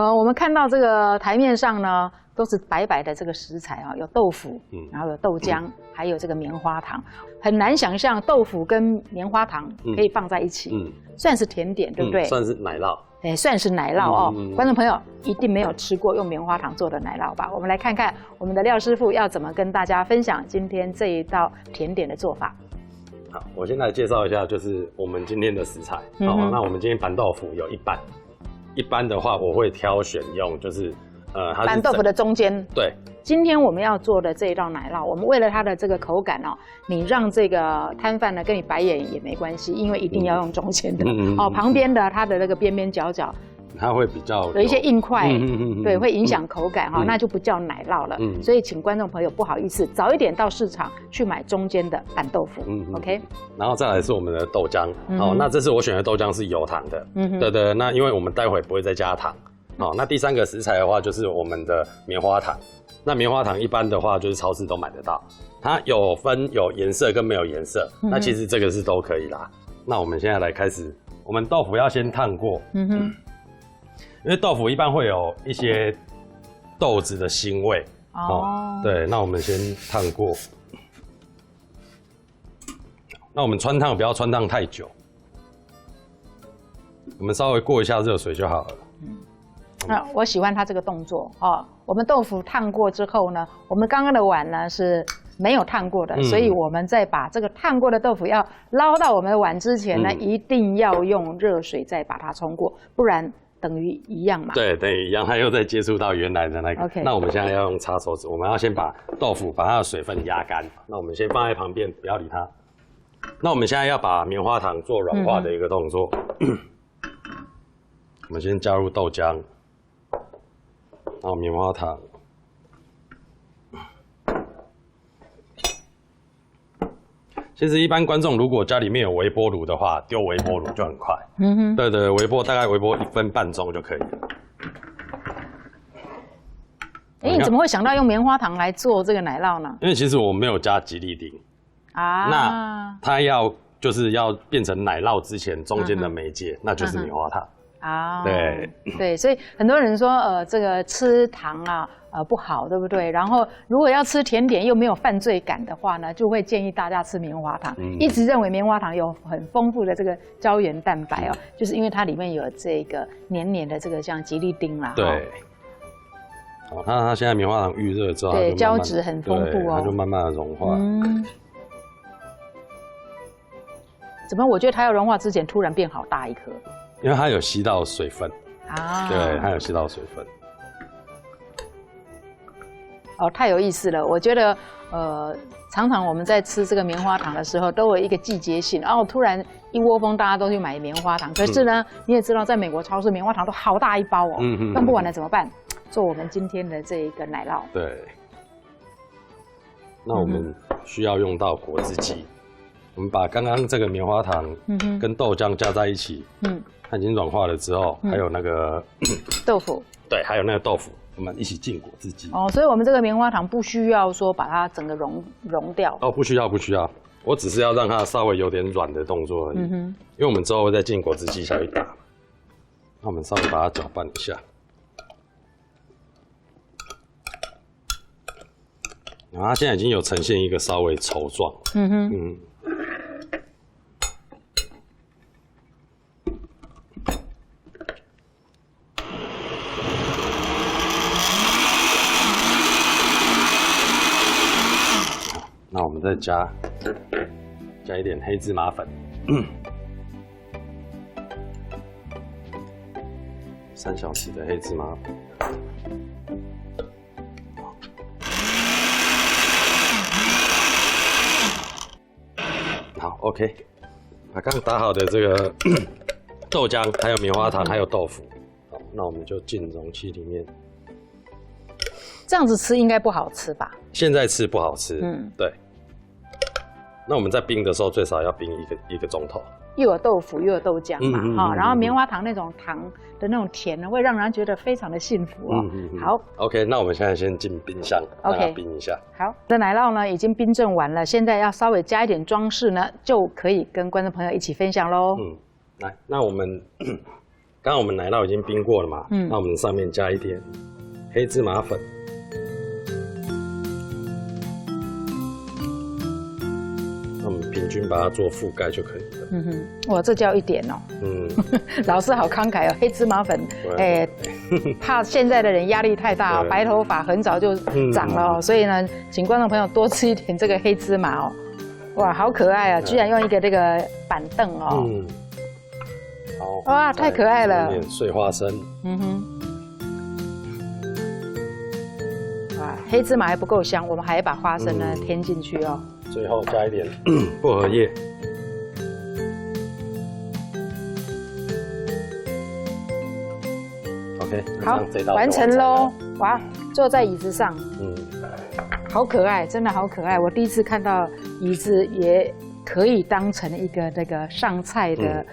我们看到这个台面上呢，都是白白的这个食材啊，有豆腐，然后有豆浆，还有这个棉花糖，很难想象豆腐跟棉花糖可以放在一起，算是甜点，对不对？算是奶酪。算是奶酪哦。观众朋友一定没有吃过用棉花糖做的奶酪吧？我们来看看我们的廖师傅要怎么跟大家分享今天这一道甜点的做法。好，我先来介绍一下，就是我们今天的食材。好，那我们今天板豆腐有一般的话，我会挑选用就是它是板豆腐的中间。对。今天我们要做的这一道奶酪，我们为了它的这个口感哦，你让这个摊贩呢跟你白眼也没关系，因为一定要用中间的旁边的它的那个边边角角，它会比较有一些硬块，对，会影响口感哈，那就不叫奶酪了。所以请观众朋友不好意思，早一点到市场去买中间的板豆腐。OK。然后再来是我们的豆浆，那这次我选的豆浆是有糖的，对，那因为我们待会不会再加糖。那第三个食材的话就是我们的棉花糖。那棉花糖一般的话就是超市都买得到，它有分有颜色跟没有颜色，那其实这个是都可以啦。那我们现在来开始，我们豆腐要先烫过，因为豆腐一般会有一些豆子的腥味，对，那我们先烫过。那我们穿烫不要穿烫太久，我们稍微过一下热水就好了。我喜欢它这个动作哦。我们豆腐烫过之后呢，我们刚刚的碗呢是没有烫过的，所以我们在把这个烫过的豆腐要捞到我们的碗之前呢，一定要用热水再把它冲过，不然等于一样嘛。对，等于一样，它又再接触到原来的那个。OK。那我们现在要用擦手指，我们要先把豆腐把它的水分压干。那我们先放在旁边，不要理它。那我们现在要把棉花糖做软化的一个动作。我们先加入豆浆。然后棉花糖，其实一般观众如果家里面有微波炉的话，丢微波炉就很快。对，大概微波1分半钟就可以了。你怎么会想到用棉花糖来做这个奶酪呢？因为其实我没有加吉利丁啊，那它要变成奶酪之前中间的媒介，那就是棉花糖。对，所以很多人说这个吃糖啊不好，对不对？然后如果要吃甜点又没有犯罪感的话呢，就会建议大家吃棉花糖。一直认为棉花糖有很丰富的这个胶原蛋白哦，就是因为它里面有这个黏黏的这个像吉利丁啦。对。它现在棉花糖预热之后，对，胶质很丰富哦，它就慢慢的融化。怎么？我觉得它要融化之前突然变好大一颗。因为它有吸到水分对，它有吸到水分。太有意思了！我觉得常常我们在吃这个棉花糖的时候，都有一个季节性，然后突然一窝蜂大家都去买棉花糖。可是呢，你也知道，在美国超市棉花糖都好大一包哦，用不完了怎么办？做我们今天的这一个奶酪。对。那我们需要用到果汁机。我们把刚刚这个棉花糖跟豆浆加在一起，它已经软化了之后，还有那个豆腐，对，还有那个豆腐，我们一起进果汁机。所以我们这个棉花糖不需要说把它整个融掉。不需要，我只是要让它稍微有点软的动作而已。因为我们之后会再进果汁机下去打，那我们稍微把它搅拌一下。然后它现在已经有呈现一个稍微稠状。那我们再加一点黑芝麻粉，3小匙的黑芝麻粉。好 ，OK， 把刚打好的这个豆浆，还有棉花糖，还有豆腐，好，那我们就进容器里面。这样子吃应该不好吃吧？现在吃不好吃，对。那我们在冰的时候最少要冰一个钟头。又有豆腐又有豆浆嘛，然后棉花糖那种糖的那种甜呢，会让人觉得非常的幸福哦。好 ，OK， 那我们现在先进冰箱，让它冰一下。好，这奶酪呢已经冰镇完了，现在要稍微加一点装饰呢，就可以跟观众朋友一起分享喽。来，那我们刚刚我们奶酪已经冰过了嘛，那我们上面加一点黑芝麻粉。那我们平均把它做覆盖就可以了。哇，这叫一点哦。老师好慷慨哦，黑芝麻粉，怕现在的人压力太大，白头发很早就长了哦，所以呢，请观众朋友多吃一点这个黑芝麻哦。哇，好可爱啊！居然用一个这个板凳哦。好。哇，太可爱了。碎花生。哇，黑芝麻还不够香，我们还把花生呢添进去哦。最后加一点薄荷叶。OK， 好，完成喽！哇，坐在椅子上，好可爱，真的好可爱。我第一次看到椅子也可以当成一个那个上菜的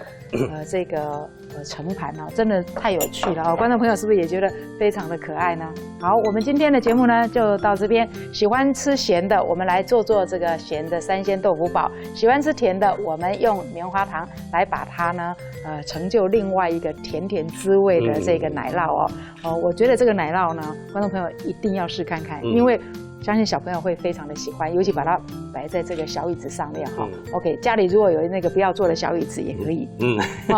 这个盛盘哦，真的太有趣了哦！观众朋友是不是也觉得非常的可爱呢？好，我们今天的节目呢就到这边。喜欢吃咸的，我们来做这个咸的3鲜豆腐煲；喜欢吃甜的，我们用棉花糖来把它呢成就另外一个甜甜滋味的这个奶酪哦。我觉得这个奶酪呢，观众朋友一定要试看看，因为相信小朋友会非常的喜欢，尤其把它摆在这个小椅子上面哈。OK， 家里如果有那个不要坐的小椅子也可以。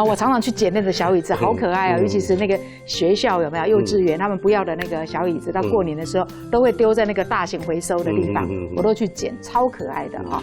我常常去捡那个小椅子，好可爱啊！尤其是那个学校有没有幼稚园，他们不要的那个小椅子，到过年的时候都会丢在那个大型回收的地方，我都去捡，超可爱的哈。